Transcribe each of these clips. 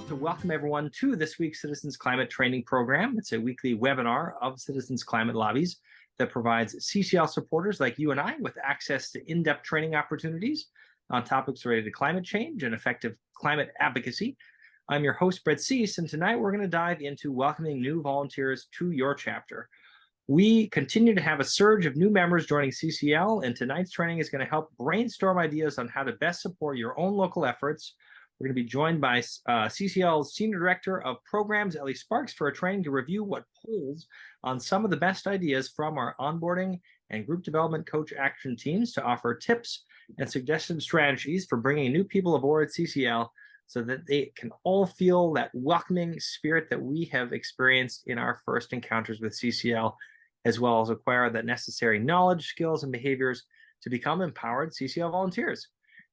to welcome everyone to this week's Citizens Climate Training Program. It's a weekly webinar of Citizens Climate Lobbies that provides CCL supporters like you and I with access to in-depth training opportunities on topics related to climate change and effective climate advocacy. I'm your host, Brett Cease, and tonight we're going to dive into welcoming new volunteers to your chapter. We continue to have a surge of new members joining CCL, and tonight's training is going to help brainstorm ideas on how to best support your own local efforts. We're going to be joined by CCL's Senior Director of Programs, Elli Sparks, for a training to review what pulls on some of the best ideas from our onboarding and group development coach action teams to offer tips and suggested strategies for bringing new people aboard CCL so that they can all feel that welcoming spirit that we have experienced in our first encounters with CCL, as well as acquire the necessary knowledge, skills, and behaviors to become empowered CCL volunteers.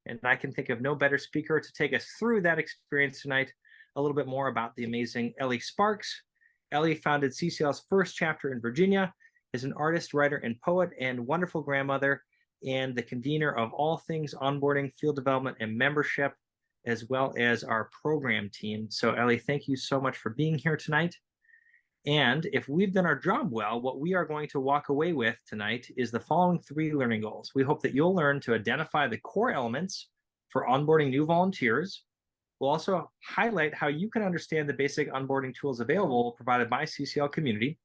And I can think of no better speaker to take us through that experience tonight, a little bit more about the amazing Elli Sparks. Elli founded CCL's first chapter in Virginia, is an artist, writer, and poet, and wonderful grandmother, and the convener of all things onboarding, field development, and membership, as well as our program team. So Elli, thank you so much for being here tonight. And if we've done our job well, what we are going to walk away with tonight is the following 3 learning goals. We hope that you'll learn to identify the core elements for onboarding new volunteers. We'll also highlight how you can understand the basic onboarding tools available provided by CCL Community.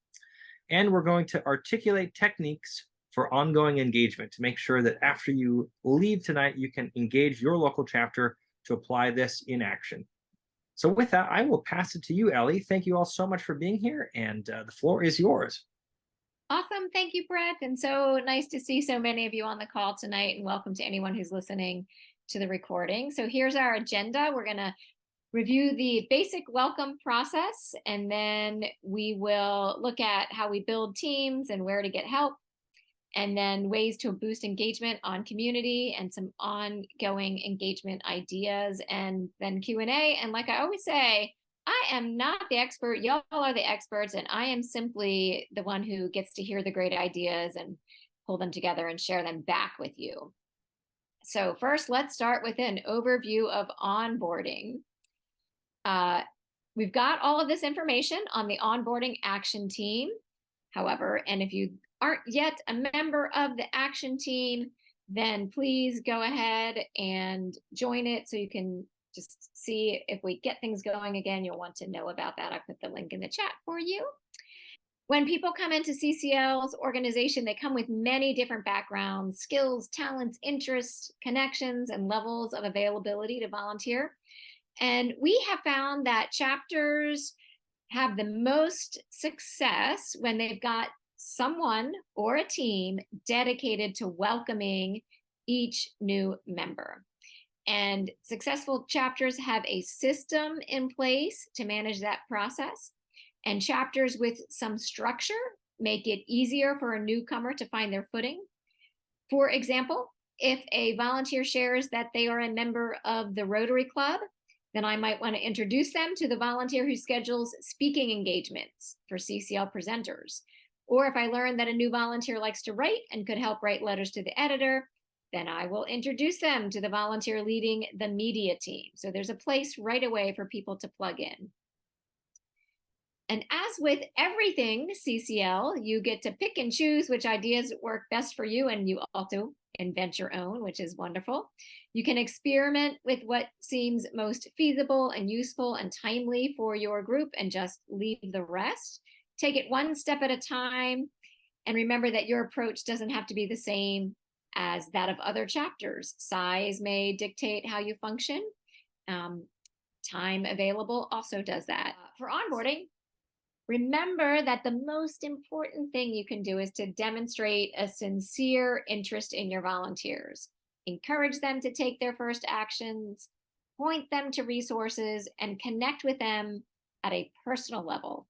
And we're going to articulate techniques for ongoing engagement to make sure that after you leave tonight, you can engage your local chapter to apply this in action. So with that, I will pass it to you, Elli. Thank you all so much for being here, and the floor is yours. Awesome. Thank you, Brett. And so nice to see so many of you on the call tonight, and welcome to anyone who's listening to the recording. So here's our agenda. We're going to review the basic welcome process, and then we will look at how we build teams and where to get help, and then ways to boost engagement on community and some ongoing engagement ideas, and then Q&A. And like I always say, I am not the expert. Y'all are the experts, and I am simply the one who gets to hear the great ideas and pull them together and share them back with you. So first, let's start with an overview of onboarding. We've got all of this information on the onboarding action team. However, and if you aren't yet a member of the action team, then please go ahead and join it so you can just see if we get things going again. You'll want to know about that. I put the link in the chat for you. When people come into CCL's organization, they come with many different backgrounds, skills, talents, interests, connections, and levels of availability to volunteer. And we have found that chapters have the most success when they've got someone or a team dedicated to welcoming each new member. And successful chapters have a system in place to manage that process. And chapters with some structure make it easier for a newcomer to find their footing. For example, if a volunteer shares that they are a member of the Rotary Club, then I might want to introduce them to the volunteer who schedules speaking engagements for CCL presenters. Or if I learn that a new volunteer likes to write and could help write letters to the editor, then I will introduce them to the volunteer leading the media team. So there's a place right away for people to plug in. And as with everything CCL, you get to pick and choose which ideas work best for you, and you also invent your own, which is wonderful. You can experiment with what seems most feasible and useful and timely for your group and just leave the rest. Take it one step at a time, and remember that your approach doesn't have to be the same as that of other chapters. Size may dictate how you function. Time available also does that. For onboarding, remember that the most important thing you can do is to demonstrate a sincere interest in your volunteers. Encourage them to take their first actions, point them to resources, and connect with them at a personal level.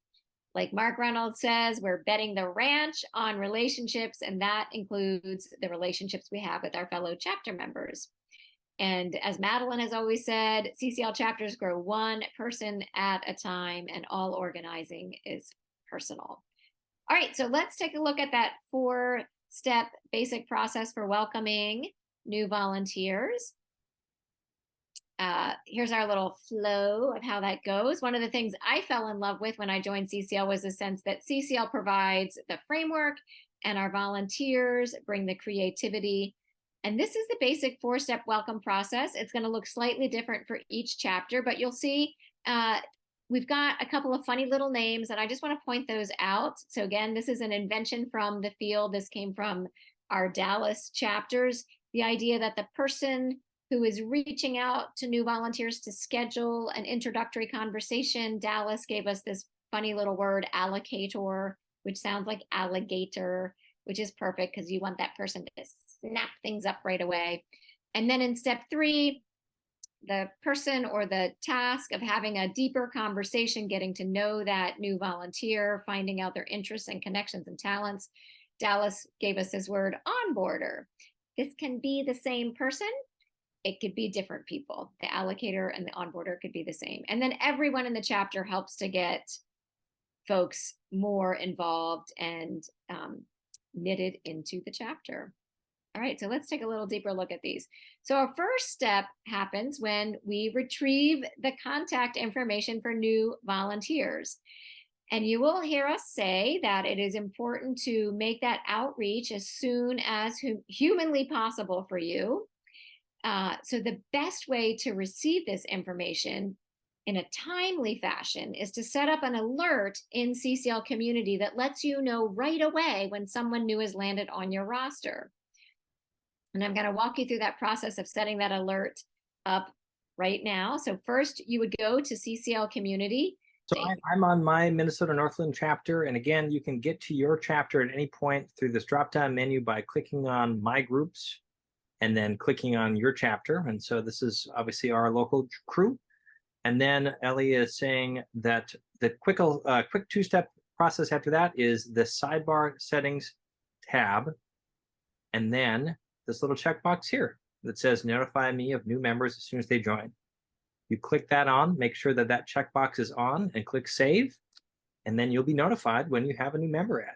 Like Mark Reynolds says, we're betting the ranch on relationships, and that includes the relationships we have with our fellow chapter members. And as Madeline has always said, CCL chapters grow one person at a time, and all organizing is personal. All right, so let's take a look at that 4-step basic process for welcoming new volunteers. Here's our little flow of how that goes. One of the things I fell in love with when I joined CCL was the sense that CCL provides the framework and our volunteers bring the creativity. And this is the basic 4-step welcome process. It's going to look slightly different for each chapter, but you'll see we've got a couple of funny little names, and I just want to point those out. So again, this is an invention from the field. This came from our Dallas chapters. The idea that the person who is reaching out to new volunteers to schedule an introductory conversation, Dallas gave us this funny little word, allocator, which sounds like alligator, which is perfect because you want that person to snap things up right away. And then in step 3, the person or the task of having a deeper conversation, getting to know that new volunteer, finding out their interests and connections and talents. Dallas gave us this word, onboarder. This can be the same person. It could be different people. The allocator and the onboarder could be the same. And then everyone in the chapter helps to get folks more involved and knitted into the chapter. All right, so let's take a little deeper look at these. So our first step happens when we retrieve the contact information for new volunteers. And you will hear us say that it is important to make that outreach as soon as humanly possible for you. So the best way to receive this information in a timely fashion is to set up an alert in CCL community that lets you know right away when someone new has landed on your roster. And I'm going to walk you through that process of setting that alert up right now. So first, you would go to CCL community. So I'm on my Minnesota Northland chapter. And again, you can get to your chapter at any point through this drop-down menu by clicking on My Groups and then clicking on your chapter. And so this is obviously our local crew. And then Ellie is saying that the quick 2-step process after that is the sidebar settings tab. And then this little checkbox here that says notify me of new members as soon as they join. You click that on, make sure that that checkbox is on, and click save. And then you'll be notified when you have a new member added.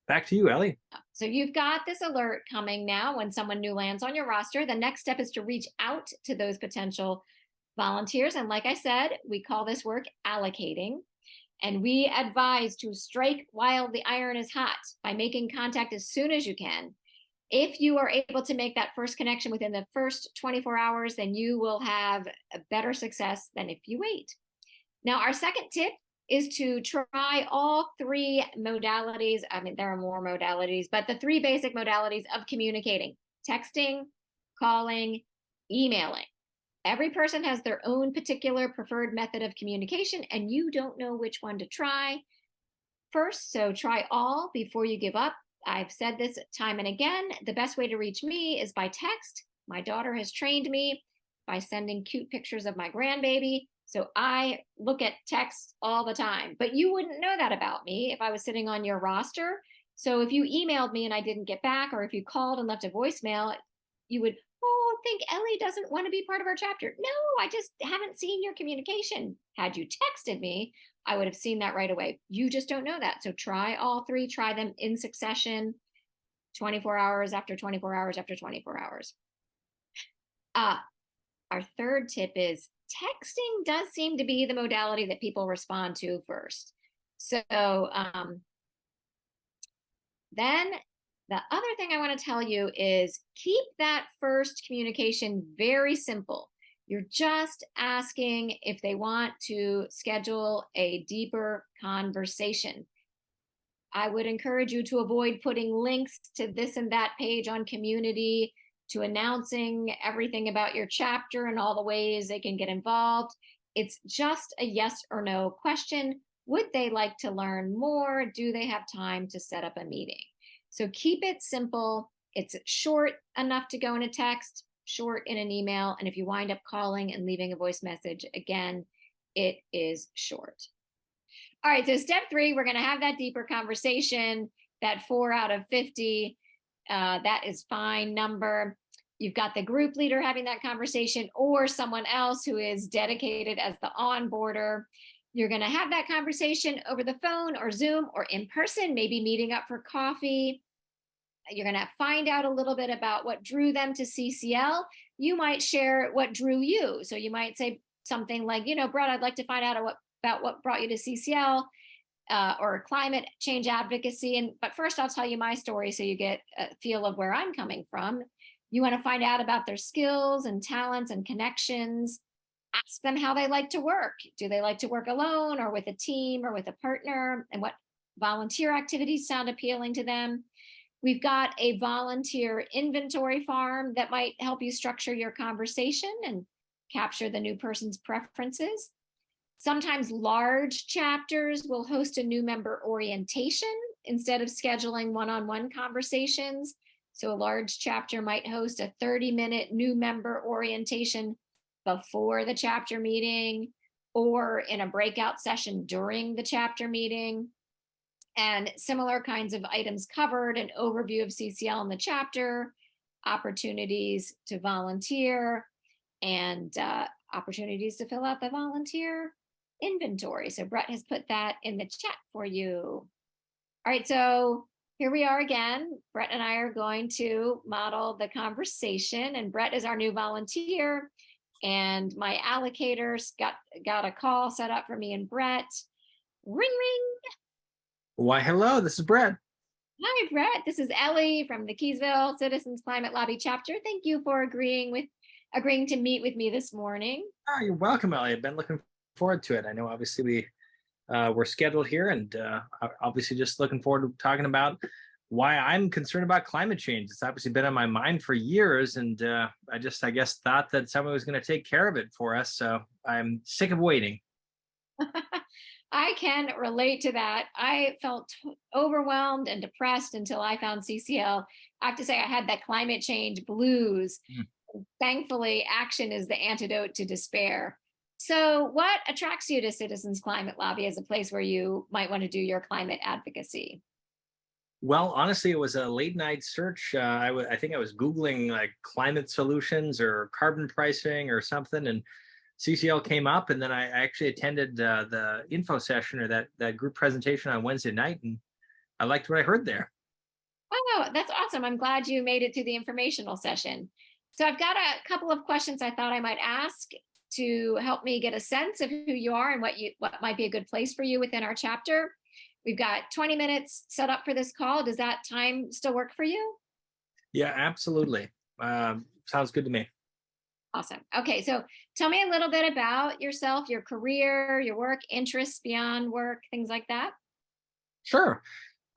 Back to you, Ellie. So you've got this alert coming now when someone new lands on your roster. The next step is to reach out to those potential volunteers. And like I said, we call this work allocating. And we advise to strike while the iron is hot by making contact as soon as you can. If you are able to make that first connection within the first 24 hours, then you will have a better success than if you wait. Now, our second tip is to try all 3 modalities. I mean, there are more modalities, but the 3 basic modalities of communicating: texting, calling, emailing. Every person has their own particular preferred method of communication, and you don't know which one to try first. So try all before you give up. I've said this time and again. The best way to reach me is by text. My daughter has trained me by sending cute pictures of my grandbaby. So I look at texts all the time, but you wouldn't know that about me if I was sitting on your roster. So if you emailed me and I didn't get back, or if you called and left a voicemail, you would, think Ellie doesn't want to be part of our chapter. No, I just haven't seen your communication. Had you texted me, I would have seen that right away. You just don't know that. So try all 3, try them in succession, 24 hours after 24 hours after 24 hours. Our third tip is texting does seem to be the modality that people respond to first. So then the other thing I want to tell you is keep that first communication very simple. You're just asking if they want to schedule a deeper conversation. I would encourage you to avoid putting links to this and that page on community, to announcing everything about your chapter and all the ways they can get involved. It's just a yes or no question. Would they like to learn more? Do they have time to set up a meeting? So keep it simple. It's short enough to go in a text, short in an email. And if you wind up calling and leaving a voice message, again, it is short. All right, so step 3, we're going to have that deeper conversation, that 4 out of 50. That is fine number. You've got the group leader having that conversation or someone else who is dedicated as the onboarder. You're going to have that conversation over the phone or Zoom or in person, maybe meeting up for coffee. You're going to find out a little bit about what drew them to CCL. you might share what drew you. So you might say something like, Brett, I'd like to find out about what brought you to CCL, or climate change advocacy. But first, I'll tell you my story so you get a feel of where I'm coming from. You want to find out about their skills and talents and connections. Ask them how they like to work. Do they like to work alone or with a team or with a partner? And what volunteer activities sound appealing to them? We've got a volunteer inventory farm that might help you structure your conversation and capture the new person's preferences. Sometimes large chapters will host a new member orientation instead of scheduling one-on-one conversations. So a large chapter might host a 30-minute new member orientation before the chapter meeting or in a breakout session during the chapter meeting. And similar kinds of items covered: an overview of CCL in the chapter, opportunities to volunteer, and opportunities to fill out the volunteer inventory. So Brett has put that in the chat for you. All right, so here we are again. Brett and I are going to model the conversation, and Brett is our new volunteer, and my allocators got a call set up for me and Brett. Ring, ring. Why, hello, this is Brett. Hi, Brett. This is Ellie from the Keysville Citizens Climate Lobby chapter. Thank you for agreeing to meet with me this morning. Oh, you're welcome, Ellie. I've been looking forward to it. I know obviously we were scheduled here, and obviously just looking forward to talking about why I'm concerned about climate change. It's obviously been on my mind for years, and I guess thought that someone was going to take care of it for us. So I'm sick of waiting. I can relate to that. I felt overwhelmed and depressed until I found CCL. I have to say, I had that climate change blues. Thankfully, action is the antidote to despair. So what attracts you to Citizens Climate Lobby as a place where you might want to do your climate advocacy? Well, honestly, it was a late night search. I think I was Googling like climate solutions or carbon pricing or something, and CCL came up, and then I actually attended the info session or that group presentation on Wednesday night, and I liked what I heard there. Oh, that's awesome. I'm glad you made it to the informational session. So I've got a couple of questions I thought I might ask to help me get a sense of who you are and what might be a good place for you within our chapter. We've got 20 minutes set up for this call. Does that time still work for you? Yeah, absolutely. Sounds good to me. Awesome. Okay, so tell me a little bit about yourself, your career, your work, interests beyond work, things like that. Sure.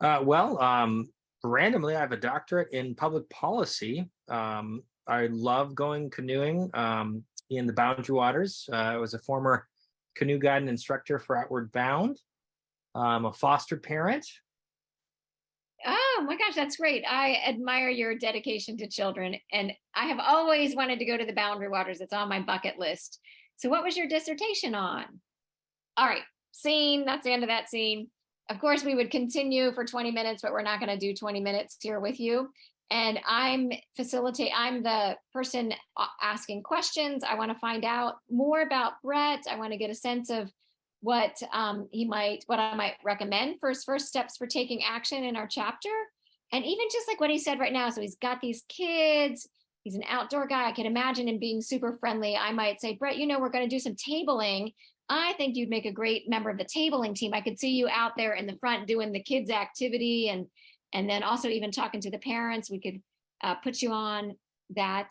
Randomly, I have a doctorate in public policy. I love going canoeing in the Boundary Waters. I was a former canoe guide and instructor for Outward Bound. I'm a foster parent. Oh my gosh, that's great. I admire your dedication to children, and I have always wanted to go to the Boundary Waters. It's on my bucket list. So what was your dissertation on? All right, scene, that's the end of that scene. Of course, we would continue for 20 minutes, but we're not going to do 20 minutes here with you. And I'm the person asking questions. I want to find out more about Brett. I want to get a sense of what I might recommend for his first steps for taking action in our chapter. And even just like what he said right now. So he's got these kids, he's an outdoor guy. I can imagine him being super friendly. I might say, Brett, we're going to do some tabling. I think you'd make a great member of the tabling team. I could see you out there in the front doing the kids activity, and then also even talking to the parents. We could put you on that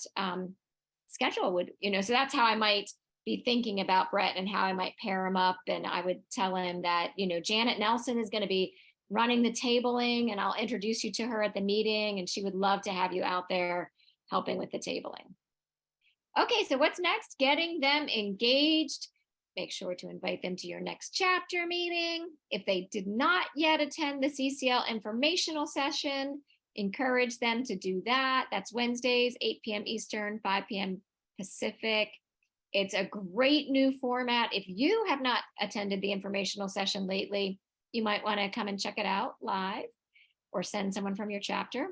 schedule so that's how I might be thinking about Brett and how I might pair him up. And I would tell him that, Janet Nelson is going to be running the tabling, and I'll introduce you to her at the meeting, and she would love to have you out there helping with the tabling. Okay, so what's next? Getting them engaged. Make sure to invite them to your next chapter meeting. If they did not yet attend the CCL informational session, encourage them to do that. That's Wednesdays, 8 p.m. Eastern, 5 p.m. Pacific. It's a great new format. If you have not attended the informational session lately, you might want to come and check it out live or send someone from your chapter.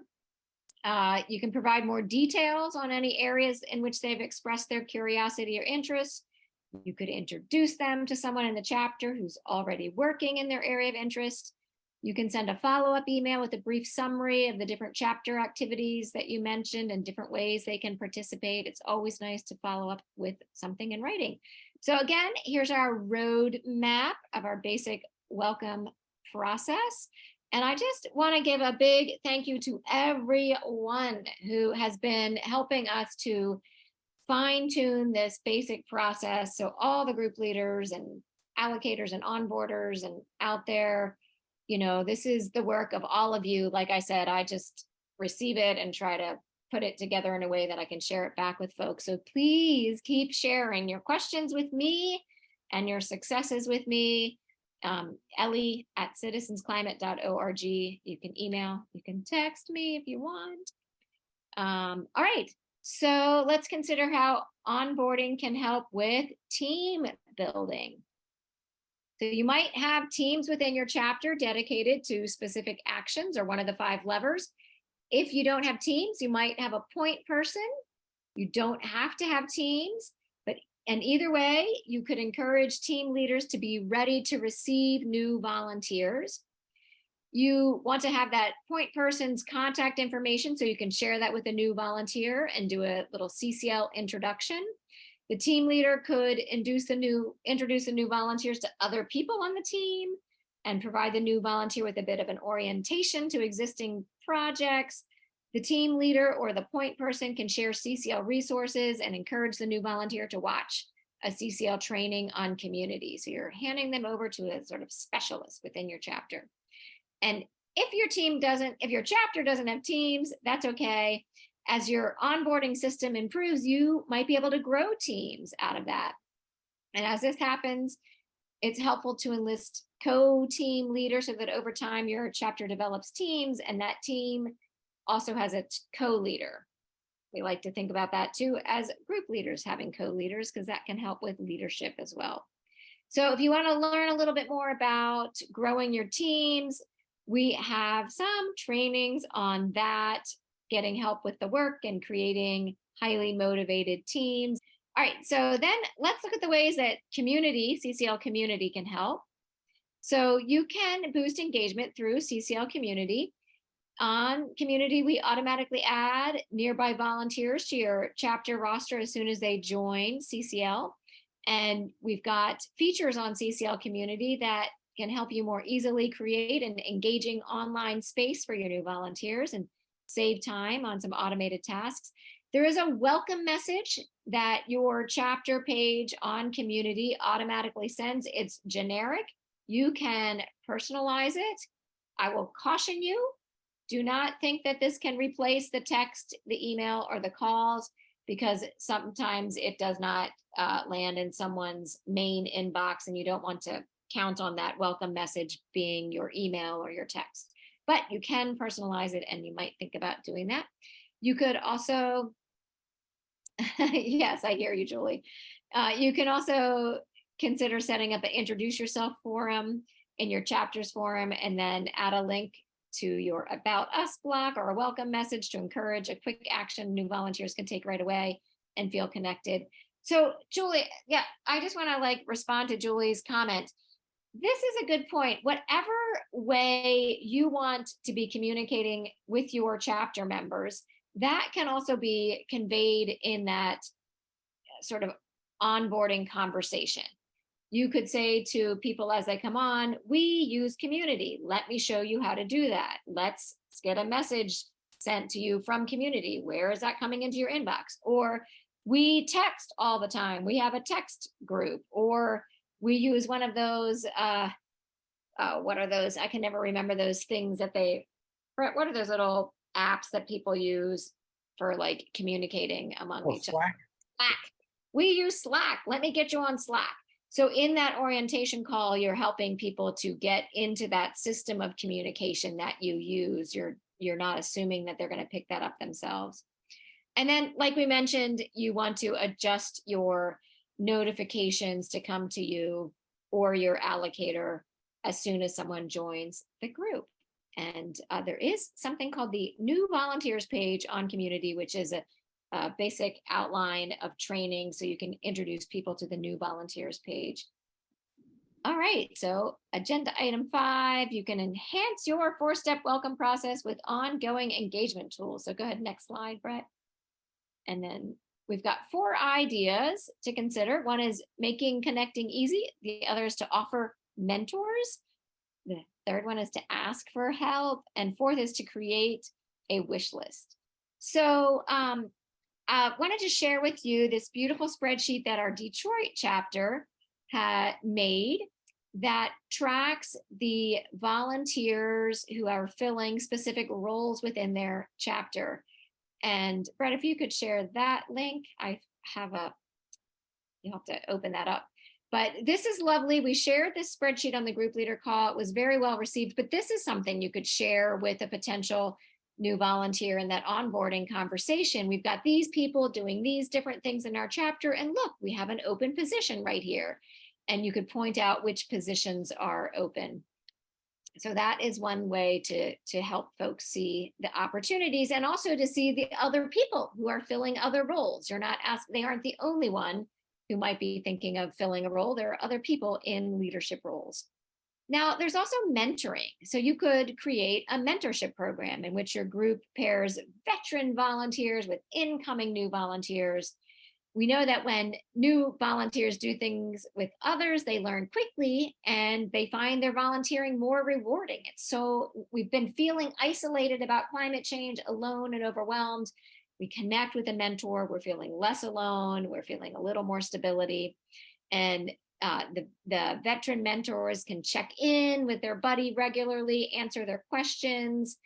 You can provide more details on any areas in which they've expressed their curiosity or interest. You could introduce them to someone in the chapter who's already working in their area of interest. You can send a follow-up email with a brief summary of the different chapter activities that you mentioned and different ways they can participate. It's always nice to follow up with something in writing. So again, here's our roadmap of our basic welcome process. And I just want to give a big thank you to everyone who has been helping us to fine-tune this basic process. So all the group leaders and allocators and onboarders and out there, this is the work of all of you. Like I said, I just receive it and try to put it together in a way that I can share it back with folks. So please keep sharing your questions with me and your successes with me. Ellie at citizensclimate.org. You can email, you can text me if you want. All right, so let's consider how onboarding can help with team building. So you might have teams within your chapter dedicated to specific actions or one of the 5 levers. If you don't have teams, you might have a point person. You don't have to have teams, and either way, you could encourage team leaders to be ready to receive new volunteers. You want to have that point person's contact information so you can share that with a new volunteer and do a little CCL introduction. The team leader could introduce the new volunteers to other people on the team and provide the new volunteer with a bit of an orientation to existing projects. The team leader or the point person can share CCL resources and encourage the new volunteer to watch a CCL training on community. So you're handing them over to a sort of specialist within your chapter. And if your chapter doesn't have teams, that's okay. As your onboarding system improves, you might be able to grow teams out of that. And as this happens, it's helpful to enlist co-team leaders so that over time your chapter develops teams and that team also has a co-leader. We like to think about that too as group leaders having co-leaders because that can help with leadership as well. So if you want to learn a little bit more about growing your teams, we have some trainings on that, getting help with the work and creating highly motivated teams. All right, so then let's look at the ways that CCL community can help. So you can boost engagement through CCL community. On community, we automatically add nearby volunteers to your chapter roster as soon as they join CCL. And we've got features on CCL community that can help you more easily create an engaging online space for your new volunteers and save time on some automated tasks. There is a welcome message that your chapter page on community automatically sends. It's generic. You can personalize it. I will caution you, do not think that this can replace the text, the email, or the calls, because sometimes it does not land in someone's main inbox, and you don't want to count on that welcome message being your email or your text. But you can personalize it, and you might think about doing that. You could also, yes, I hear you, Julie. You can also consider setting up an introduce yourself forum in your chapters forum, and then add a link to your About Us block or a welcome message to encourage a quick action new volunteers can take right away and feel connected. So Julie, yeah, I just want to respond to Julie's comment. This is a good point. Whatever way you want to be communicating with your chapter members, that can also be conveyed in that sort of onboarding conversation. You could say to people as they come on, we use community. Let me show you how to do that. Let's get a message sent to you from community. Where is that coming into your inbox? Or we text all the time. We have a text group, or we use one of those, what are those? I can never remember those things that what are those little apps that people use for communicating among each other? Slack. We use Slack. Let me get you on Slack. So in that orientation call, you're helping people to get into that system of communication that you use. You're not assuming that they're going to pick that up themselves. And then, like we mentioned, you want to adjust your notifications to come to you or your allocator as soon as someone joins the group. And there is something called the New Volunteers page on Community, which is a basic outline of training so you can introduce people to the New Volunteers page. All right, so agenda item 5, you can enhance your 4-step welcome process with ongoing engagement tools. So go ahead, next slide, Brett. And then we've got 4 ideas to consider. One is making connecting easy. The other is to offer mentors. The third one is to ask for help. And fourth is to create a wish list. So I wanted to share with you this beautiful spreadsheet that our Detroit chapter had made that tracks the volunteers who are filling specific roles within their chapter. And Brett, if you could share that link, you'll have to open that up. But this is lovely. We shared this spreadsheet on the group leader call. It was very well received, but this is something you could share with a potential new volunteer in that onboarding conversation. We've got these people doing these different things in our chapter, and look, we have an open position right here. And you could point out which positions are open. So that is one way to help folks see the opportunities, and also to see the other people who are filling other roles. They aren't the only one who might be thinking of filling a role. There are other people in leadership roles. Now, there's also mentoring. So you could create a mentorship program in which your group pairs veteran volunteers with incoming new volunteers. We know that when new volunteers do things with others, they learn quickly and they find their volunteering more rewarding. We've been feeling isolated about climate change, alone and overwhelmed. We connect with a mentor, we're feeling less alone, we're feeling a little more stability. And the veteran mentors can check in with their buddy regularly, answer their questions,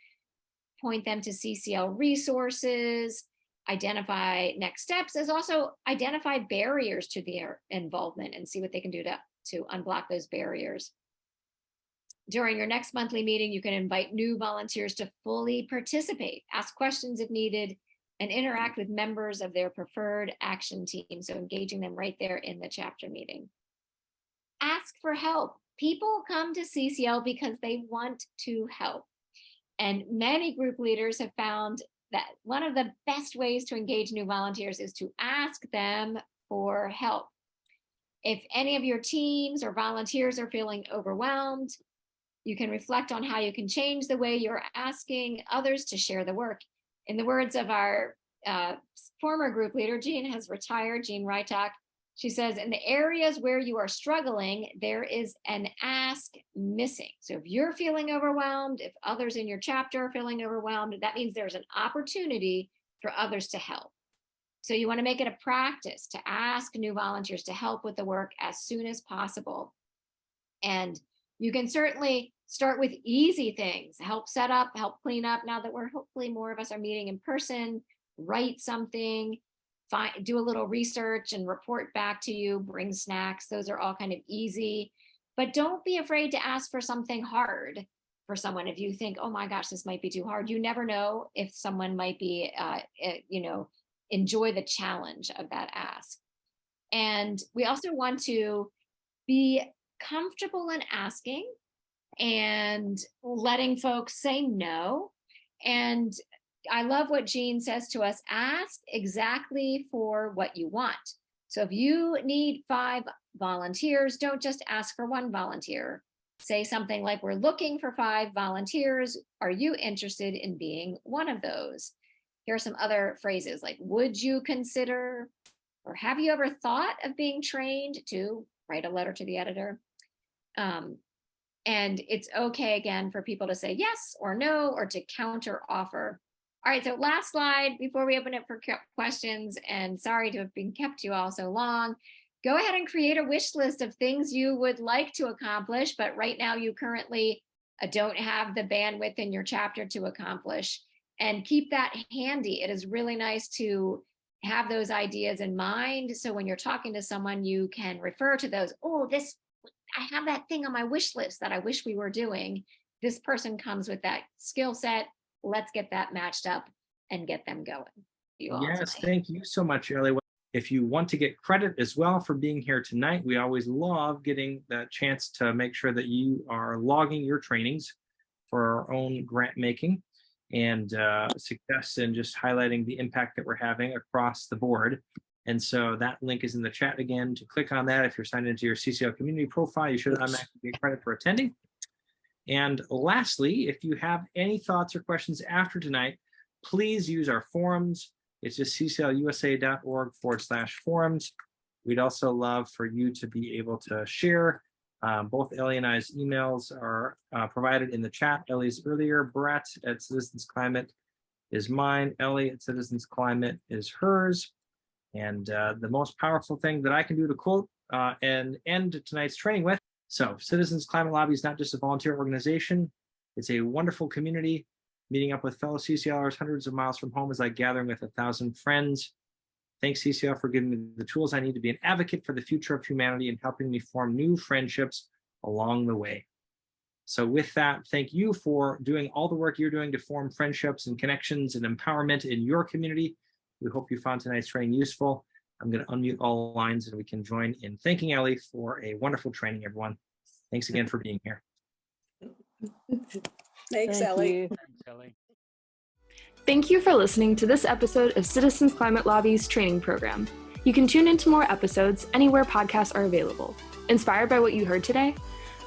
point them to CCL resources, identify next steps, as also identify barriers to their involvement and see what they can do to unblock those barriers. During your next monthly meeting, you can invite new volunteers to fully participate, ask questions if needed, and interact with members of their preferred action team. So engaging them right there in the chapter meeting. Ask for help. People come to CCL because they want to help. And many group leaders have found that one of the best ways to engage new volunteers is to ask them for help. If any of your teams or volunteers are feeling overwhelmed, you can reflect on how you can change the way you're asking others to share the work. In the words of our former group leader, Jean has retired, Jean Rytak, she says, in the areas where you are struggling, there is an ask missing. So if you're feeling overwhelmed, if others in your chapter are feeling overwhelmed, that means there's an opportunity for others to help. So you want to make it a practice to ask new volunteers to help with the work as soon as possible. And you can certainly start with easy things, help set up, help clean up. Now that hopefully more of us are meeting in person, write something, do a little research and report back to you, bring snacks. Those are all kind of easy, but don't be afraid to ask for something hard for someone. If you think, oh my gosh, this might be too hard, you never know if someone might be, enjoy the challenge of that ask. And we also want to be comfortable in asking and letting folks say no. And I love what Jean says to us, ask exactly for what you want. So if you need 5 volunteers, don't just ask for 1 volunteer. Say something like, we're looking for 5 volunteers. Are you interested in being one of those? Here are some other phrases like, would you consider, or have you ever thought of being trained to write a letter to the editor? And it's okay, again, for people to say yes or no, or to counter offer. All right, so last slide before we open it for questions, and sorry to have been kept you all so long. Go ahead and create a wish list of things you would like to accomplish, but right now you currently don't have the bandwidth in your chapter to accomplish. And keep that handy. It is really nice to have those ideas in mind. So when you're talking to someone, you can refer to those. Oh, I have that thing on my wish list that I wish we were doing. This person comes with that skill set. Let's get that matched up and get them going. Yes, thank you so much, Ellie. If you want to get credit as well for being here tonight, we always love getting that chance to make sure that you are logging your trainings for our own grant making and success, and just highlighting the impact that we're having across the board. And so that link is in the chat again. To click on that, if you're signed into your CCL community profile, you should automatically get credit for attending. And lastly, if you have any thoughts or questions after tonight, please use our forums. It's just cclusa.org/forums. We'd also love for you to be able to share. Both Ellie and I's emails are provided in the chat. Ellie's earlier, Brett at Citizens Climate is mine. Ellie at Citizens Climate is hers. And the most powerful thing that I can do to quote and end tonight's training with. So Citizens Climate Lobby is not just a volunteer organization. It's a wonderful community. Meeting up with fellow CCLers hundreds of miles from home is like gathering with 1,000 friends. Thanks, CCL, for giving me the tools I need to be an advocate for the future of humanity and helping me form new friendships along the way. So with that, thank you for doing all the work you're doing to form friendships and connections and empowerment in your community. We hope you found tonight's training useful. I'm going to unmute all lines and we can join in thanking Ellie for a wonderful training, everyone. Thanks again for being here. Thanks, Ellie. Thanks, Ellie. Thank you for listening to this episode of Citizens Climate Lobby's training program. You can tune into more episodes anywhere podcasts are available. Inspired by what you heard today?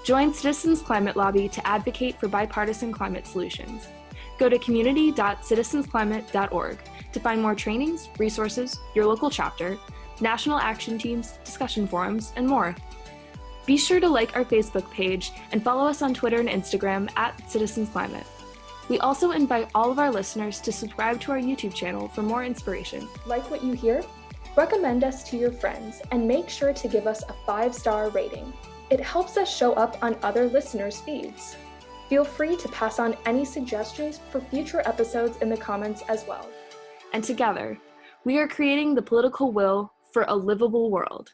Join Citizens Climate Lobby to advocate for bipartisan climate solutions. Go to community.citizensclimate.org to find more trainings, resources, your local chapter, national action teams, discussion forums, and more. Be sure to like our Facebook page and follow us on Twitter and Instagram at Citizens Climate. We also invite all of our listeners to subscribe to our YouTube channel for more inspiration. Like what you hear? Recommend us to your friends and make sure to give us a 5-star rating. It helps us show up on other listeners' feeds. Feel free to pass on any suggestions for future episodes in the comments as well. And together, we are creating the political will for a livable world.